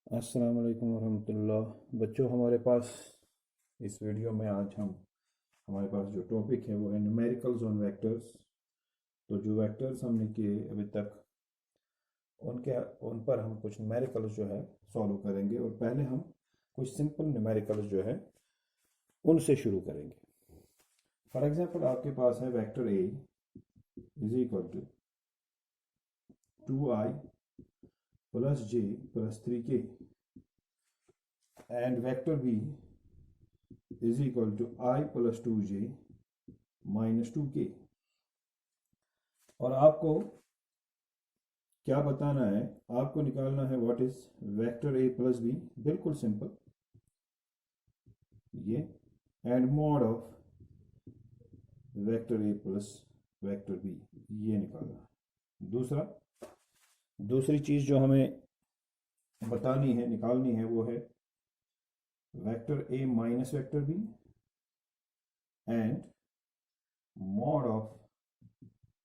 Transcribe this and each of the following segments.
अस्सलाम वालेकुम वरहमतुल्लाह। बच्चों, हमारे पास इस वीडियो में आज हमारे पास जो टॉपिक है वो है न्यूमेरिकल्स ऑन वेक्टर्स। तो जो वेक्टर्स हमने किए अभी तक उनके उन पर हम कुछ न्यूमेरिकल्स जो है सॉल्व करेंगे, और पहले हम कुछ सिंपल न्यूमेरिकल्स जो है उनसे शुरू करेंगे। फॉर एग्जांपल, आपके पास है vector A is equal to 2i plus J plus 3k and vector b is equal to i plus 2j minus 2k। और आपको क्या बताना है? आपको निकालना है what is vector A plus b. बिल्कुल सिंपल, ये and mod of vector A plus vector b, ये निकालना है। दूसरी चीज जो हमें बतानी है, निकालनी है, वो है vector a minus vector b and mod of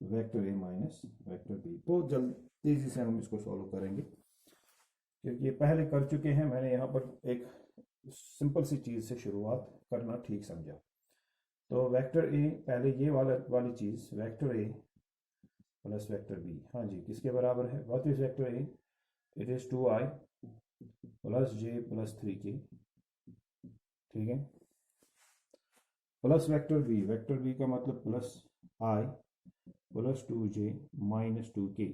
vector a minus vector b. बहुत जल्द तेजी से हम इसको सॉल्व करेंगे, क्योंकि ये पहले कर चुके हैं। मैंने यहाँ पर एक सिंपल सी चीज़ से शुरुआत करना ठीक समझा। तो वेक्टर ए, पहले ये वाली चीज़, वेक्टर ए प्लस वेक्टर बी, हाँ जी, किसके बराबर है? What is vector A? It is 2i plus J plus 3k। ठीक है, प्लस वेक्टर बी का मतलब plus i plus 2j minus 2k।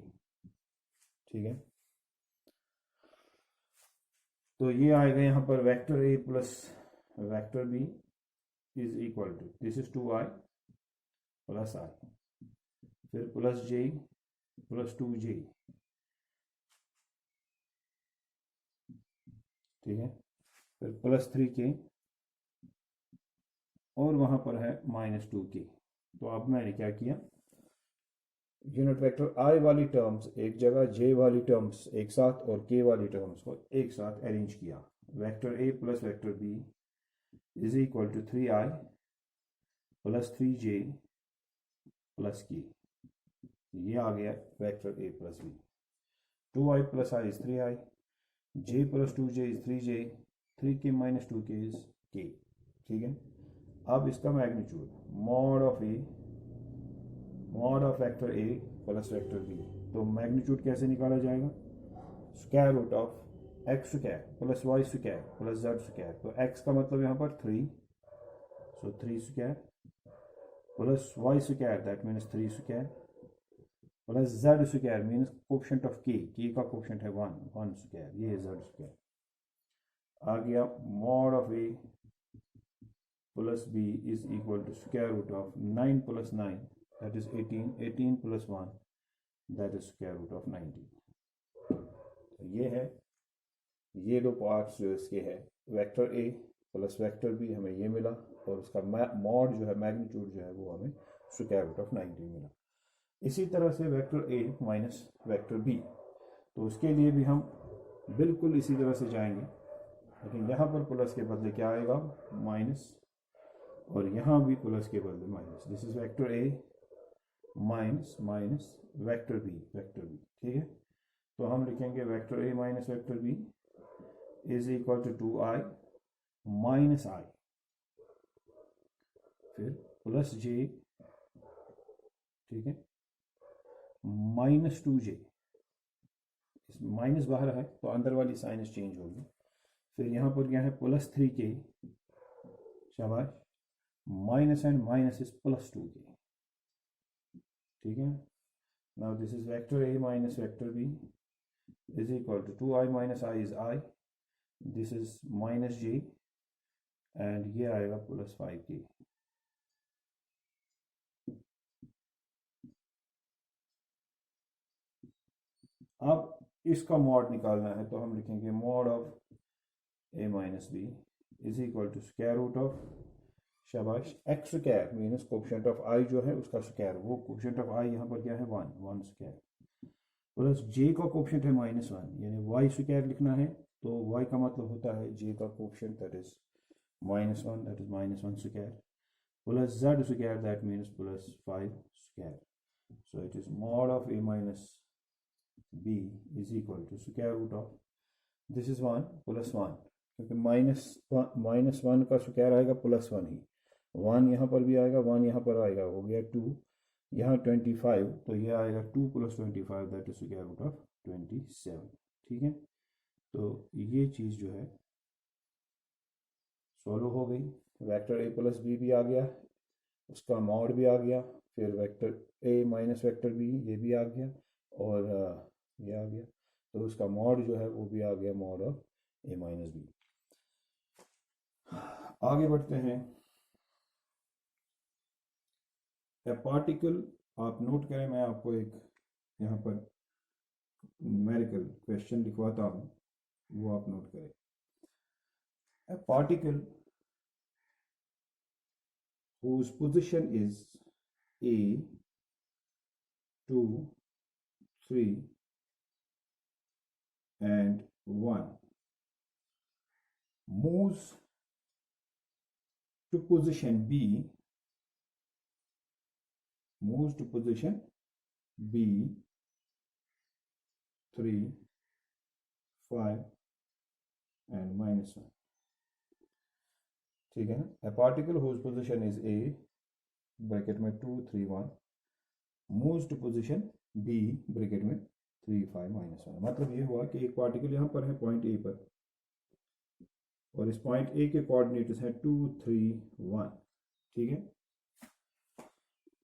ठीक है, तो ये आएगा यहाँ पर vector A plus vector b is equal to, this is 2i plus i, फिर प्लस j प्लस 2j। ठीक है, फिर प्लस 3k और वहां पर है माइनस 2k। तो अब मैंने क्या किया, यूनिट वेक्टर i वाली टर्म्स एक जगह, j वाली टर्म्स एक साथ और k वाली टर्म्स को एक साथ अरेंज किया। Vector a plus vector b is equal to 3i plus 3j plus k। ये आ गया vector a plus b। 2i plus i is 3i, j plus 2j is 3j, 3k minus 2k is k। ठीक है, अब इसका magnitude mod of vector a plus vector b। तो magnitude कैसे निकाला जाएगा? Square root of x square plus Y square plus Z square. तो x का मतलब यहाँ पर 3, so 3 square plus Y square, that means 3 square, plus Z square means coefficient of k का कोफिशिएंट है 1 स्क्वायर, ये है जेड स्क्वायर। आ गया mod of a plus b is equal to square root of 9 plus 9, that is 18, 18 plus 1, that is square root of 19। ये है, ये दो पार्ट्स जो इसके है, वेक्टर ए प्लस वेक्टर बी हमें ये मिला, और उसका मॉड जो है, मैग्नीट्यूड जो है, वो हमें स्क्वायर रूट ऑफ 19 मिला। इसी तरह से vector a minus vector b, तो उसके लिए भी हम बिल्कुल इसी तरह से जाएंगे, लेकिन यहाँ पर प्लस के बदले क्या आएगा? माइनस, और यहाँ भी प्लस के बदले minus. This is vector a minus minus vector b. ठीक है, तो हम लिखेंगे vector a minus vector b is equal to 2i minus i, फिर प्लस j, ठीक है, माइनस 2j। माइनस बाहर है तो अंदर वाली साइनस चेंज होगी। फिर यहाँ पर क्या है? प्लस 3k, शाबाश, minus and minus is plus 2k। ठीक है, now this is vector a minus vector b is equal to 2i minus i is i, this is minus j, and ये आएगा प्लस 5k। अब इसका mod निकालना है, तो हम लिखेंगे mod of a minus B is equal to square root of, शाबाश, X square means coefficient of I जो है उसका स्क्वायर, वो कोफिशिएंट ऑफ आई यहाँ पर क्या है? 1 स्क्वायर, प्लस जे का कोफिशिएंट है -1, यानी वाई स्क्वायर लिखना है, तो वाई का मतलब होता है जे का coefficient, that is -1, that is -1 square, plus Z square, that means plus 5 square. So it is mod of a minus b is equal to square root of this is 1 plus 1, क्योंकि minus one का square आएगा +1 ही, 1 यहाँ पर भी आएगा, 1 यहाँ पर आएगा, हो गया 2, यहाँ 25, तो ये आएगा 2 + 25 that is square root of 27। ठीक है, तो ये चीज़ जो है सॉल्व हो गई। वेक्टर a + b भी आ गया, उसका मॉड भी आ गया, फिर vector a minus vector b ये भी आ गया, और ये आ गया, तो उसका मॉड जो है वो भी आ गया, mod of a minus b। आगे बढ़ते हैं। ए पार्टिकल, आप नोट करें, मैं आपको एक यहाँ पर न्यूमेरिकल क्वेश्चन लिखवाता हूँ, वो आप नोट करें। ए particle whose position is a, 2, 3 and 1 moves to position b, moves to position b 3, 5 and -1। ठीक है ना, a particle whose position is a bracket में 2, 3, 1 moves to position b bracket में 3, 5, -1। मतलब ये हुआ कि एक पार्टिकल यहाँ पर है पॉइंट ए पर, और इस पॉइंट ए के कोऑर्डिनेट्स हैं 2, 3, 1। ठीक है,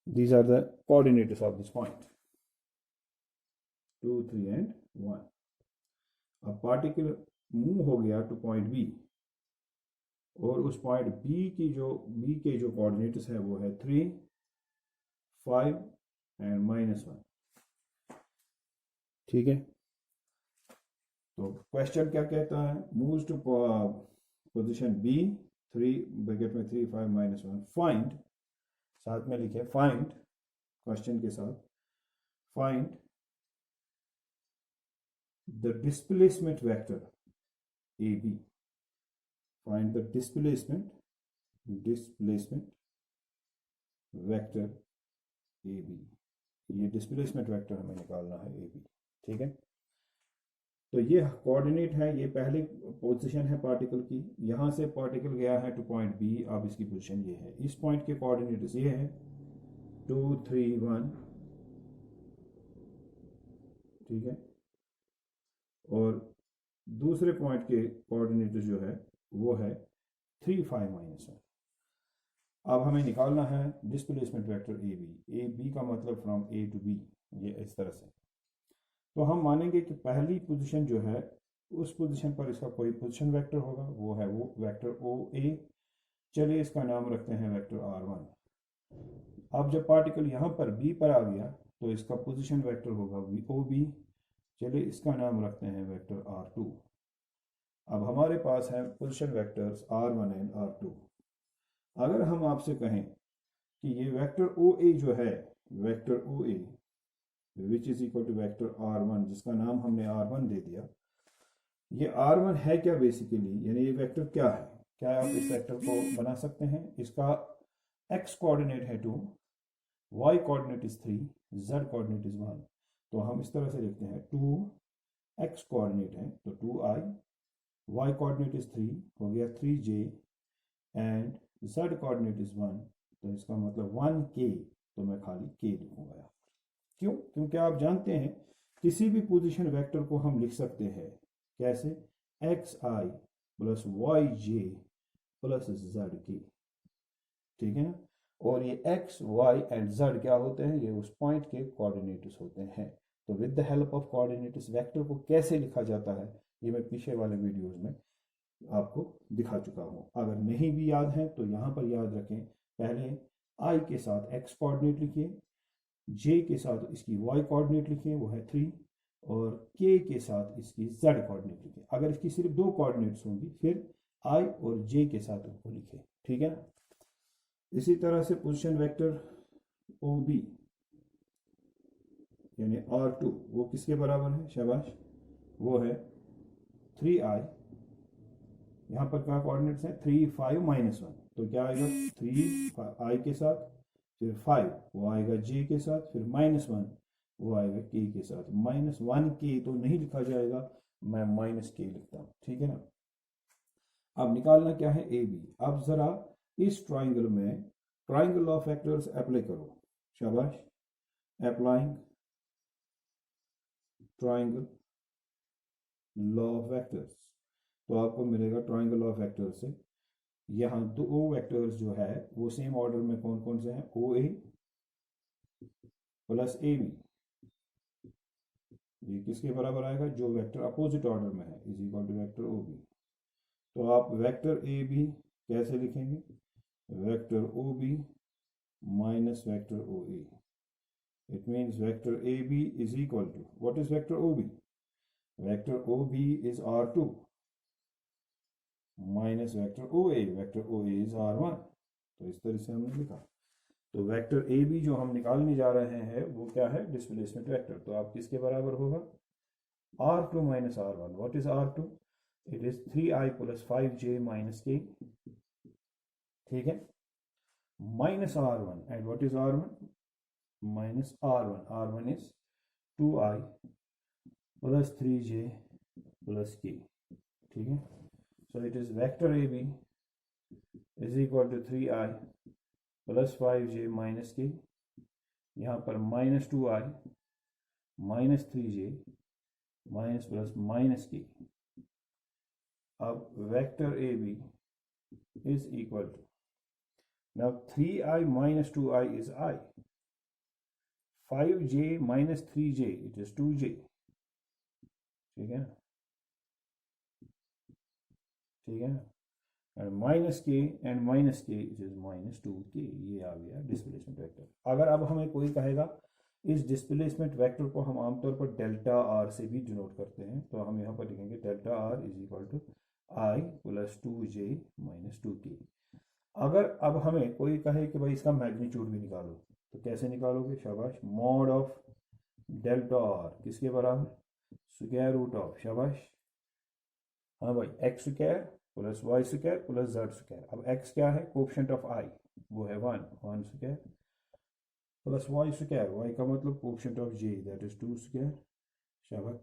these are the coordinates of this point 2, 3 and 1। अब पार्टिकल मूव हो गया टू पॉइंट बी, और उस पॉइंट बी के जो कोऑर्डिनेट्स है वो है 3, 5 and -1। ठीक है, तो क्वेश्चन क्या कहता है, moves to position b 3 bracket में 3, 5, -1, फाइंड, साथ में लिखे फाइंड, क्वेश्चन के साथ find the displacement vector A b. Find the displacement vector A b, ये डिस्प्लेसमेंट वेक्टर हमें निकालना है ए बी। ठीक है, तो ये कोऑर्डिनेट है, ये पहली पोजीशन है पार्टिकल की, यहाँ से पार्टिकल गया है टू पॉइंट बी, अब इसकी पोजीशन ये है, इस पॉइंट के कोऑर्डिनेट्स ये है 2, 3, 1। ठीक है, और दूसरे पॉइंट के कोऑर्डिनेट्स जो है वो है 3, 5, -1। अब हमें निकालना है डिस्प्लेसमेंट वेक्टर ए बी का मतलब फ्रॉम ए टू बी, ये इस तरह से। तो हम मानेंगे कि पहली पोजीशन जो है उस पोजीशन पर इसका कोई पोजीशन वेक्टर होगा, वो है वो वेक्टर ओ ए, चलिए इसका नाम रखते हैं वेक्टर r1। अब जब पार्टिकल यहाँ पर बी पर आ गया तो इसका पोजीशन वेक्टर होगा ओ बी, चलिए इसका नाम रखते हैं वेक्टर r2। अब हमारे पास है position vectors r1 and r2। अगर हम आपसे कहें कि ये वेक्टर ओ ए जो है, vector O A which is equal to vector r1, जिसका नाम हमने r1 दे दिया, ये r1 है क्या बेसिकली, यानी ये वेक्टर क्या है, क्या आप इस वेक्टर को बना सकते हैं। इसका x कोऑर्डिनेट है 2, y coordinate is 3, z coordinate is 1। तो हम इस तरह से लिखते हैं 2 x कोऑर्डिनेट है तो 2i, y कोऑर्डिनेट इज 3, हो गया 3j, and z coordinate is 1, तो इसका मतलब 1k, तो मैं खाली k लिखूंगा। क्यों, क्योंकि आप जानते हैं किसी भी पोजीशन वेक्टर को हम लिख सकते हैं कैसे, xi + yj + zk। ठीक है ना, और ये x, y एंड z क्या होते हैं, ये उस पॉइंट के कोऑर्डिनेट्स होते हैं। तो with the help of coordinates vector को कैसे लिखा जाता है, ये मैं पीछे वाले वीडियोस में आपको दिखा चुका हूँ। अगर नहीं भी याद है तो यहाँ पर याद रखें, पहले i के साथ x कोऑर्डिनेट लिखिए, j के साथ इसकी y कोऑर्डिनेट लिखिए वो है 3, और k के साथ इसकी z कोऑर्डिनेट लिखिए। अगर इसकी सिर्फ 2 कोऑर्डिनेट्स होंगी फिर i और j के साथ उनको लिखे। ठीक है ना, इसी तरह से पोजीशन वेक्टर ओ बी यानी r2 वो किसके बराबर है, शाबाश, वो है 3i, यहाँ पर क्या कोऑर्डिनेट्स हैं 3, 5, -1, तो क्या आएगा 3 i के साथ, फिर 5 वो आएगा j के साथ, फिर -1 वो आएगा k के साथ। -1k तो नहीं लिखा जाएगा, मैं माइनस के लिखता हूँ, ठीक है ना। अब निकालना क्या है, ए बी। अब जरा इस ट्राइंगल में ट्राइंगल ऑफ वेक्टर्स अप्लाई करो, शाबाश। Applying triangle law of vectors, तो आपको मिलेगा ट्राइंगल ऑफ वेक्टर्स से यहाँ दो वेक्टर्स जो है वो सेम ऑर्डर में कौन कौन से हैं, ओ ए प्लस ए बी, ये किसके बराबर आएगा, जो वेक्टर अपोजिट ऑर्डर में है, is equal to vector O B. तो आप वेक्टर ए बी कैसे लिखेंगे, vector O B minus vector O A. It means vector A B is equal to, what is vector O B, vector O B is R2 minus vector O A, vector O A is R1। तो इस तरह से हमने लिखा। तो vector A B जो हम निकालने जा रहे हैं वो क्या है, डिस्प्लेसमेंट वेक्टर। तो आप किसके बराबर होगा, R2 minus R1। What is R2, it is 3i plus 5j minus k, ठीक है, minus R1। And what is R1, minus R1, R1 is 2i plus 3j plus k, ठीक है। So it is vector A B is equal to 3i plus 5j minus K, यहाँ पर minus 2i minus 3j minus plus minus K. अब vector A B is equal to, now 3i minus 2i is I, 5j minus 3j it is 2j, ठीक है ना, ठीक है ना, and minus के एंड माइनस के इट इज माइनस 2k, ये आ गया डिस्प्लेसमेंट वेक्टर। अगर अब हमें कोई कहेगा इस डिस्प्लेसमेंट वेक्टर को हम आमतौर पर डेल्टा आर से भी डिनोट करते हैं, तो हम यहाँ पर लिखेंगे delta R is equal to I plus 2j minus 2k। अगर अब हमें कोई कहे कि भाई इसका मैग्नीट्यूड भी निकालो, तो कैसे निकालोगे, शाबाश, मॉड ऑफ डेल्टा आर किसके बराबर, स्क्वायर रूट ऑफ, शाबाश, हाँ भाई, X square plus Y square plus Z square. अब एक्स क्या है, कोफिशिएंट ऑफ आई, वो है 1 square plus Y square, Y का मतलब coefficient of J that is 2 square, शाबाश,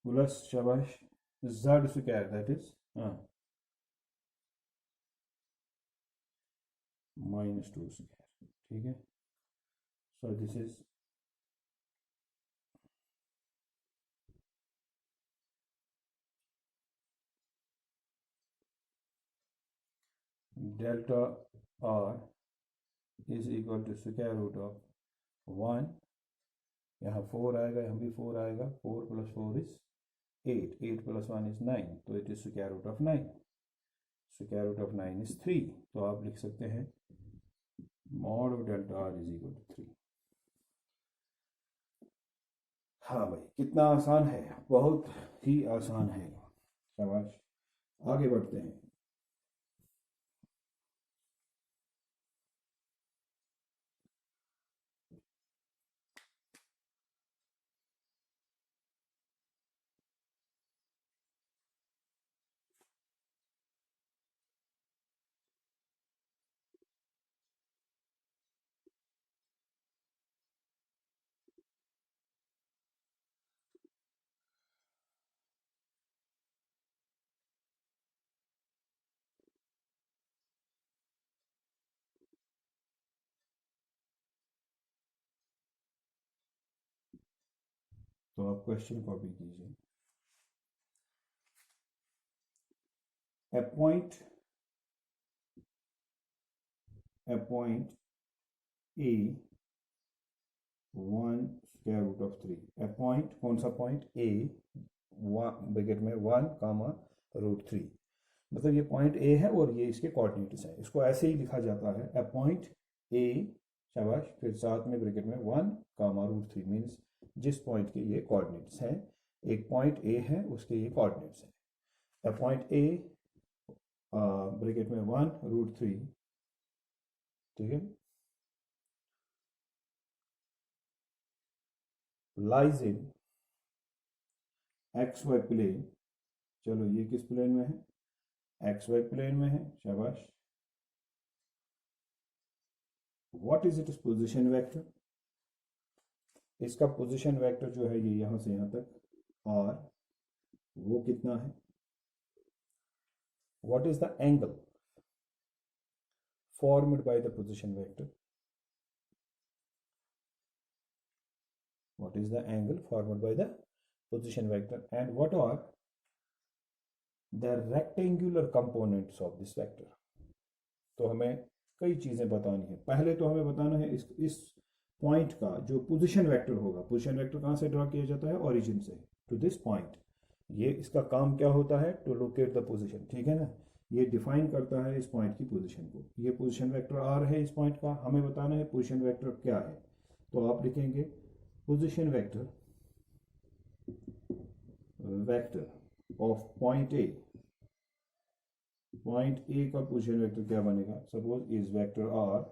प्लस शाबाश Z square that is minus 2 square, ठीक है। So this is delta R is equal to square root of 1, यहाँ 4 आएगा, यहाँ भी 4 आएगा, 4 प्लस 4 इज 8, 8 प्लस 1 इज 9, तो it is square root of 9, square root of 9 is 3। तो आप लिख सकते हैं mod of delta R is equal to 3। हाँ भाई, कितना आसान है, बहुत ही आसान है, शाबाश। आगे बढ़ते हैं। तो आप क्वेश्चन कॉपी कीजिए। A point A 1 square root of 3। A point कौन सा पॉइंट, ए ब्रैकेट में 1 कामा रूट 3, मतलब ये पॉइंट ए है और ये इसके कोऑर्डिनेट्स हैं। इसको ऐसे ही लिखा जाता है, अपॉइंट ए, शाबाश, फिर साथ में ब्रैकेट में 1 कामा रूट 3, मीन्स जिस पॉइंट के ये कोऑर्डिनेट्स हैं, एक पॉइंट ए है उसके ये कोऑर्डिनेट्स हैं। अपॉइंट ए ब्रैकेट में 1 रूट 3, ठीक है, lies in X Y plane. चलो ये किस प्लेन में है, एक्स वाई प्लेन में है, शाबाश। What is it position vector, इसका पोजीशन वेक्टर जो है ये यहाँ से यहाँ तक, और वो कितना है? What is the angle formed by the position vector? What is the angle formed by the position vector, and what are the rectangular components of this vector? तो हमें कई चीजें बतानी है। पहले तो हमें बताना है इस पॉइंट का जो पोजीशन वेक्टर होगा। पोजीशन वेक्टर कहाँ से ड्रा किया जाता है? ओरिजिन से टू दिस पॉइंट। ये इसका काम क्या होता है? टू लोकेट द पोजीशन, ठीक है ना। ये डिफाइन करता है इस पॉइंट की पोजीशन को। ये पोजीशन वेक्टर आर है इस पॉइंट का, हमें बताना है पोजीशन वेक्टर क्या है। तो आप लिखेंगे position vector of point A. Point A का पोजीशन वेक्टर क्या बनेगा? Suppose is vector R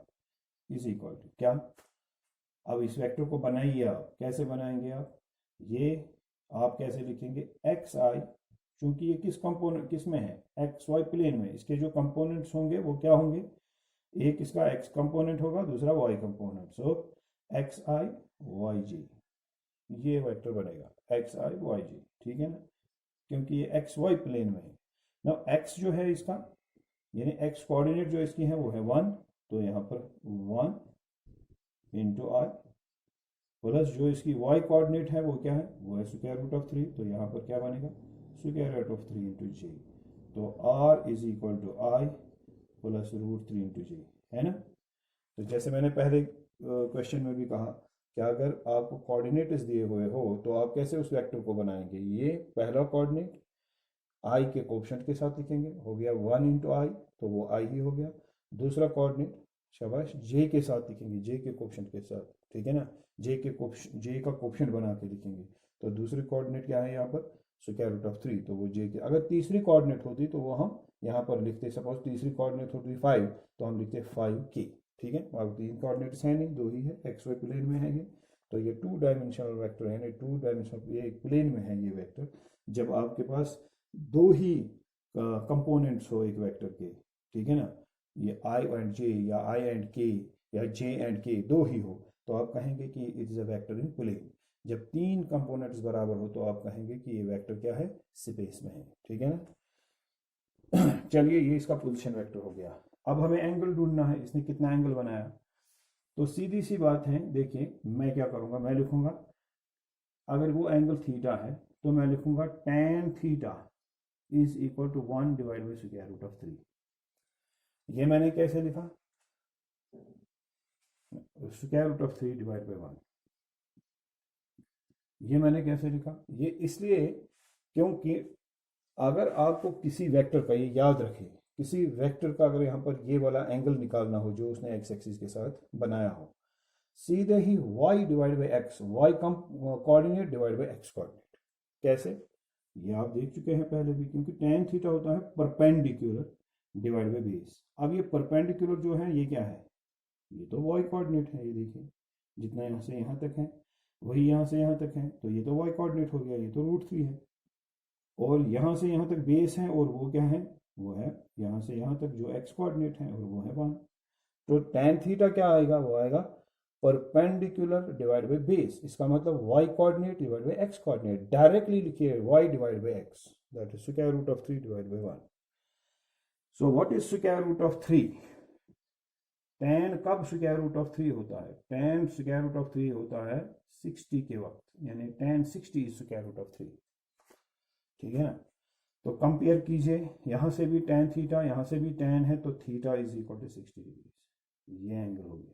is equal to क्या? अब इस वेक्टर को बनाइए आप। कैसे बनाएंगे आप? ये आप कैसे लिखेंगे? एक्स आई, क्योंकि ये किस में है? एक्स वाई प्लेन में। इसके जो कंपोनेंट्स होंगे वो क्या होंगे? एक इसका एक्स कंपोनेंट होगा, दूसरा वाई कंपोनेंट। सो एक्स आई वाई जी, ये वेक्टर बनेगा एक्स आई वाई जी, ठीक है ना, क्योंकि ये एक्स वाई प्लेन में है ना। एक्स जो है इसका, यानी एक्स कोऑर्डिनेट जो इसकी है वो है 1, तो यहाँ पर 1 इंटू आई, प्लस जो इसकी वाई कोऑर्डिनेट है वो क्या है? वो है स्क्वायर रूट ऑफ 3, तो यहाँ पर क्या बनेगा? Square root of 3 into J. तो R is equal to I plus root 3 into J, है ना। तो जैसे मैंने पहले क्वेश्चन में भी कहा कि अगर आपको कोऑर्डिनेट्स दिए हुए हो तो आप कैसे उस वेक्टर को बनाएंगे? ये पहला कोऑर्डिनेट आई के कोएफिशिएंट के साथ लिखेंगे, हो गया 1 इंटू आई, तो वो आई ही हो गया। दूसरा कोऑर्डिनेट शाबाश जे के साथ लिखेंगे, जे के कोएफिशिएंट के साथ, ठीक है ना। जे का कोएफिशिएंट बना के लिखेंगे। तो दूसरी कोऑर्डिनेट क्या है यहाँ पर? स्क्वायर रूट ऑफ 3, तो वो जे के। अगर तीसरी कोऑर्डिनेट होती तो वो हम यहाँ पर लिखते, सपोज तीसरी कोऑर्डिनेट होती 5, तो हम लिखते 5k, ठीक है। अब 3 कोऑर्डिनेट्स हैं नहीं, 2 ही है, एक्स वाई प्लेन में है ये। तो ये 2 डायमेंशनल वेक्टर है, यानी 2 डायमेंशनल, ये प्लेन में है ये वेक्टर। जब आपके पास 2 ही कंपोनेंट्स हो एक वेक्टर के, ठीक है ना, ये आई एंड जे या आई एंड के या जे एंड के 2 ही हो, तो आप कहेंगे कि it is a vector in plane. जब 3 कंपोनेंट्स बराबर हो तो आप कहेंगे कि ये वेक्टर क्या है? स्पेस में है, ठीक है ना। चलिए, ये इसका पोजीशन वेक्टर हो गया। अब हमें एंगल ढूंढना है, इसने कितना एंगल बनाया। तो सीधी सी बात है, देखिए मैं क्या करूंगा, मैं लिखूंगा अगर वो एंगल थीटा है तो मैं लिखूंगा tan theta is equal to 1 divide by square root of 3। ये मैंने कैसे लिखा? Square root of 3 divide by 1। ये मैंने कैसे लिखा? ये इसलिए क्योंकि अगर आपको किसी वेक्टर का, ये याद रखें, किसी वेक्टर का अगर यहाँ पर ये वाला एंगल निकालना हो जो उसने एक्स एक्सिस के साथ बनाया हो, सीधे ही y divide by X, Y coordinate divide by X coordinate. कैसे? ये आप देख चुके हैं पहले भी, क्योंकि tan थीटा होता है परपेंडिकुलर डिवाइड बाई बेस। अब ये परपेंडिकुलर जो है ये क्या है? ये तो y कोऑर्डिनेट है। ये देखिए जितना यहाँ से यहाँ तक है वही यहाँ से यहाँ तक है, तो ये तो y कोऑर्डिनेट हो गया, ये तो √3 है। और यहाँ से यहाँ तक बेस है, और वो क्या है? वो है यहाँ से यहाँ तक जो x कोऑर्डिनेट है, और वो है 1। तो tan थीटा क्या आएगा? वो आएगा परपेंडिकुलर डिवाइड बाई बेस। इसका मतलब y coordinate divide by x coordinate. Directly लिखिए y divide by x, that is square root of 3 divide by 1। So what is square root of 3? tan कब square root of 3 होता है? tan square root of 3 होता है 60 के वक्त, यानी tan 60 is square root of 3, ठीक है ना। तो कंपेयर कीजिए, यहाँ से भी tan थीटा, यहाँ से भी tan है, तो theta is equal to 60 degree. ये एंगल हो गया।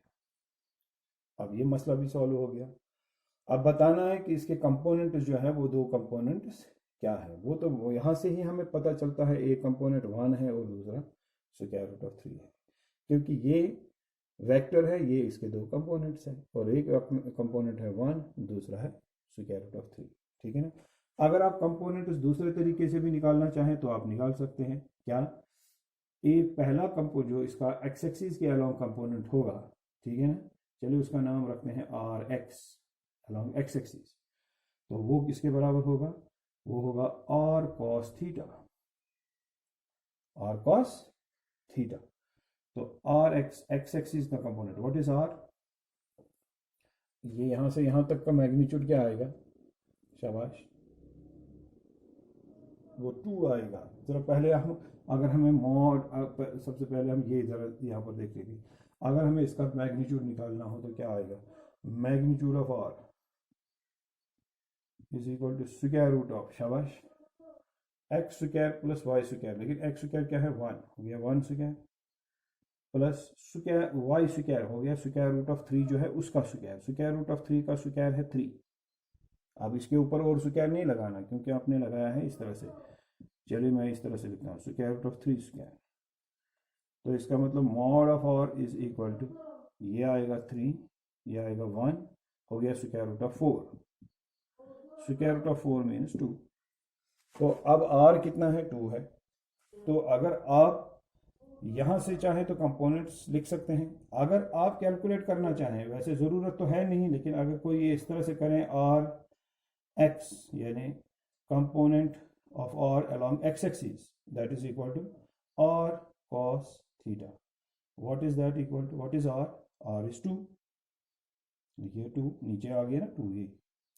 अब ये मसला भी सॉल्व हो गया। अब बताना है कि इसके कंपोनेंट जो है वो 2 कंपोनेंट्स क्या है। वो तो वो यहाँ से ही हमें पता चलता है, एक कंपोनेंट 1 है और दूसरा स्क्वायर रूट ऑफ 3 है, क्योंकि ये वेक्टर है, ये इसके 2 कंपोनेंट्स हैं, और एक कंपोनेंट है 1, दूसरा है स्क्वायर रूट ऑफ 3, ठीक है ना। अगर आप कंपोनेंट दूसरे तरीके से भी निकालना चाहें तो आप निकाल सकते हैं। क्या? एक पहला जो इसका एक्स एक्सिस के अलोंग कंपोनेंट होगा, ठीक है ना, चलिए उसका नाम रखते हैं R X along X axis, तो वो किसके बराबर होगा? वो होगा R cos theta, R cos theta. तो आर एक्स एक्सिस का कंपोनेंट, व्हाट इज आर? ये यहां से यहां तक का मैग्नीट्यूड क्या आएगा? शाबाश, वो 2 आएगा। ज़रा पहले हम, अगर हमें मॉड, सबसे पहले हम ये ज़रा यहाँ पर देख लीजिए, अगर हमें इसका मैग्नीट्यूड निकालना हो तो क्या आएगा, magnitude of R is equal to square root of, शाबाश, X square plus Y square, लेकिन एक्स स्क्वायर क्या है 1, हो गया 1 square, plus square Y square हो गया स्क्वायर रूट ऑफ 3 जो है उसका स्क्वायर, स्क्वायर रूट ऑफ 3 का स्क्वायर है 3। अब इसके ऊपर और स्क्वायर नहीं लगाना क्योंकि आपने लगाया है इस तरह से। चलिए मैं इस तरह से लिखता हूँ स्क्वायर रूट ऑफ 3 स्क्वायर, तो इसका मतलब mod of R is equal to, ये आएगा 3, ये आएगा 1, हो गया square root of 4, square root of 4 means 2। तो अब आर कितना है, 2 है। तो अगर आप यहाँ से चाहें तो कंपोनेंट्स लिख सकते हैं, अगर आप कैलकुलेट करना चाहें, वैसे ज़रूरत तो है नहीं, लेकिन अगर कोई ये इस तरह से करें, आर एक्स यानी component of R along X axis that is equal to R cos theta. What is that equal to, what is R, R is 2, देखिए 2 नीचे आ गया ना 2, ये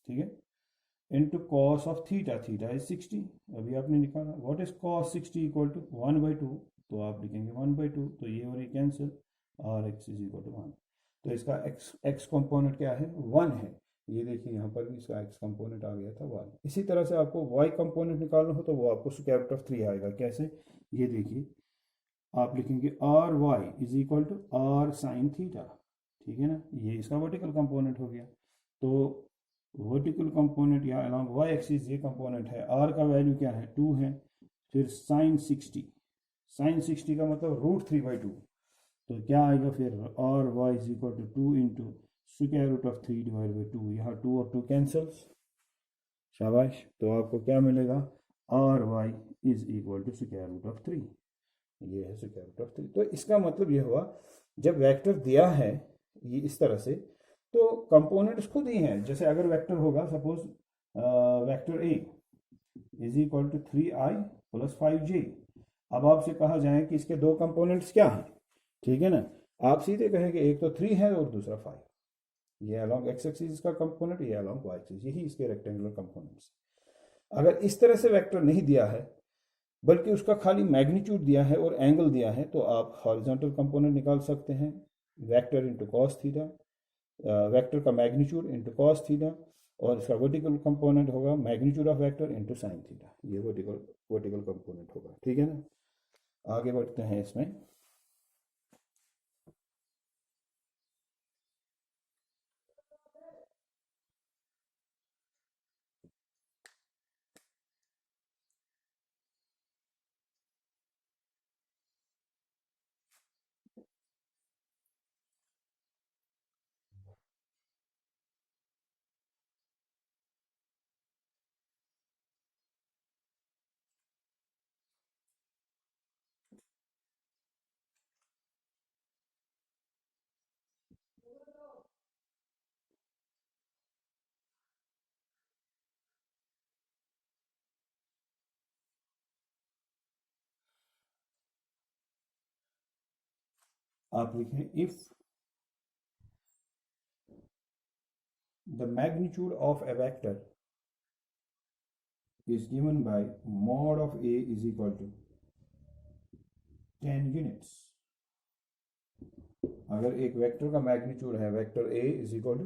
ठीक है, into cos of theta, theta is 60, अभी आपने निकाला। What is cos 60 equal to 1/2, तो आप लिखेंगे 1/2, तो ये और ये cancel, R X is equal to 1। तो इसका एक्स कंपोनेंट क्या है, 1 है। ये देखिए यहाँ पर भी इसका एक्स कंपोनेंट आ गया था 1। इसी तरह से आपको वाई कंपोनेंट निकालना हो तो वो आपको स्क्वायर रूट ऑफ 3 आएगा। कैसे, ये देखिए आप लिखेंगे R Y is equal to R sine theta, ठीक है ना, ये इसका वर्टिकल कंपोनेंट हो गया। तो वर्टिकल कंपोनेंट या अलॉन्ग वाई एक्सिस ये कंपोनेंट है, आर का वैल्यू क्या है 2 है, फिर साइन 60, साइन 60 का मतलब √3/2, तो क्या आएगा फिर, R Y is equal to 2 into square root of 3 divide by 2, यहाँ 2 और 2 कैंसल्स, शाबाश। तो आपको क्या मिलेगा, R Y is equal to square root of 3, ये है स्क्वायर रूट ऑफ 3। तो इसका मतलब ये हुआ, जब वेक्टर दिया है ये इस तरह से, तो कंपोनेंट्स खुद ही हैं। जैसे अगर वेक्टर होगा suppose vector A is equal to 3i plus 5j, अब आपसे कहा जाए कि इसके दो कंपोनेंट्स क्या हैं, ठीक है ना, आप सीधे कहेंगे एक तो 3 है और दूसरा 5, ये अलॉन्ग एक्स एक्सिस का कंपोनेंट, ये अलॉन्ग वाई एक्सिस, यही इसके रेक्टेंगुलर कंपोनेंट्स। अगर इस तरह से वेक्टर नहीं दिया है बल्कि उसका खाली मैग्नीट्यूड दिया है और एंगल दिया है, तो आप हॉरिजॉन्टल कंपोनेंट निकाल सकते हैं, vector into cos theta, vector का मैग्नीट्यूड इंटू कॉस थीटा, और इसका वर्टिकल कंपोनेंट होगा magnitude of vector into sine theta, ये वर्टिकल कंपोनेंट होगा, ठीक है ना। आगे बढ़ते हैं इसमें। आप लिखें, if the magnitude of a vector is given by mod of A is equal to 10 units। अगर एक वेक्टर का मैग्नीट्यूड है vector A is equal to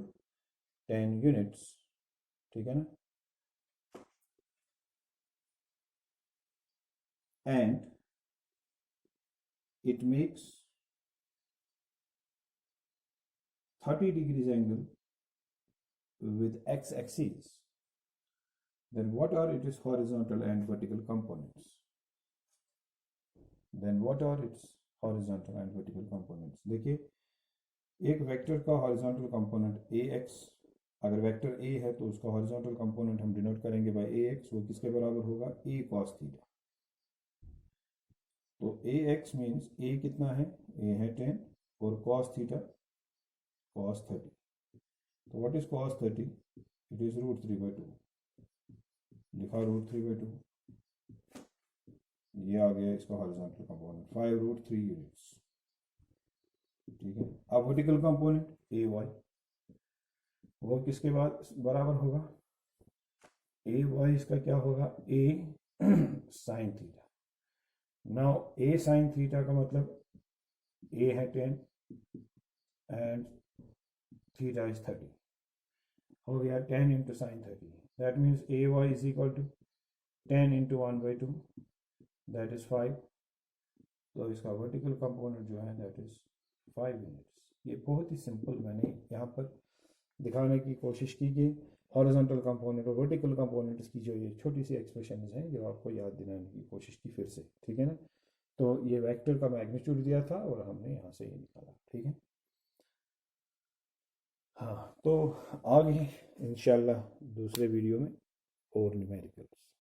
10 units, ठीक है ना, and it makes 30 degrees angle with x axis, then what are its horizontal and vertical components? देखिए, एक vector का हॉरिजॉन्टल कंपोनेंट ax, अगर वेक्टर a है तो उसका हॉरिजॉन्टल कंपोनेंट हम डिनोट करेंगे बाय ax, वो किसके बराबर होगा, a cos थीटा। तो ax मीन्स a कितना है, a है 10 और cos थीटा cos 30। तो what is cos 30, it is √3/2, लिखा √3/2, ये आ गया इसका हॉरिजॉन्टल कंपोनेंट 5√3 यूनिट्स, ठीक है। अब वर्टिकल कंपोनेंट ए वाई, वो किसके बाद बराबर होगा, ए वाई इसका क्या होगा, ए साइन थीटा। नाउ ए साइन थीटा का मतलब ए है 10 एंड थीटा इज 30, हो गया 10 into sine 30, that means A Y is equal to 10 into 1/2, that is 5। तो इसका वर्टिकल कंपोनेंट जो है दैट इज 5 यूनिट्स। ये बहुत ही सिंपल मैंने यहाँ पर दिखाने की कोशिश की कि हॉरिजॉन्टल कंपोनेंट और वर्टिकल कंपोनेंट्स की जो ये छोटी सी एक्सप्रेशन हैं जो आपको याद दिलाने की कोशिश की फिर से, ठीक है ना। तो ये वेक्टर का मैग्नीट्यूड दिया था और हमने यहाँ से ये निकाला, ठीक है। हाँ, तो आगे इंशाल्लाह दूसरे वीडियो में और न्यूमेरिकल्स।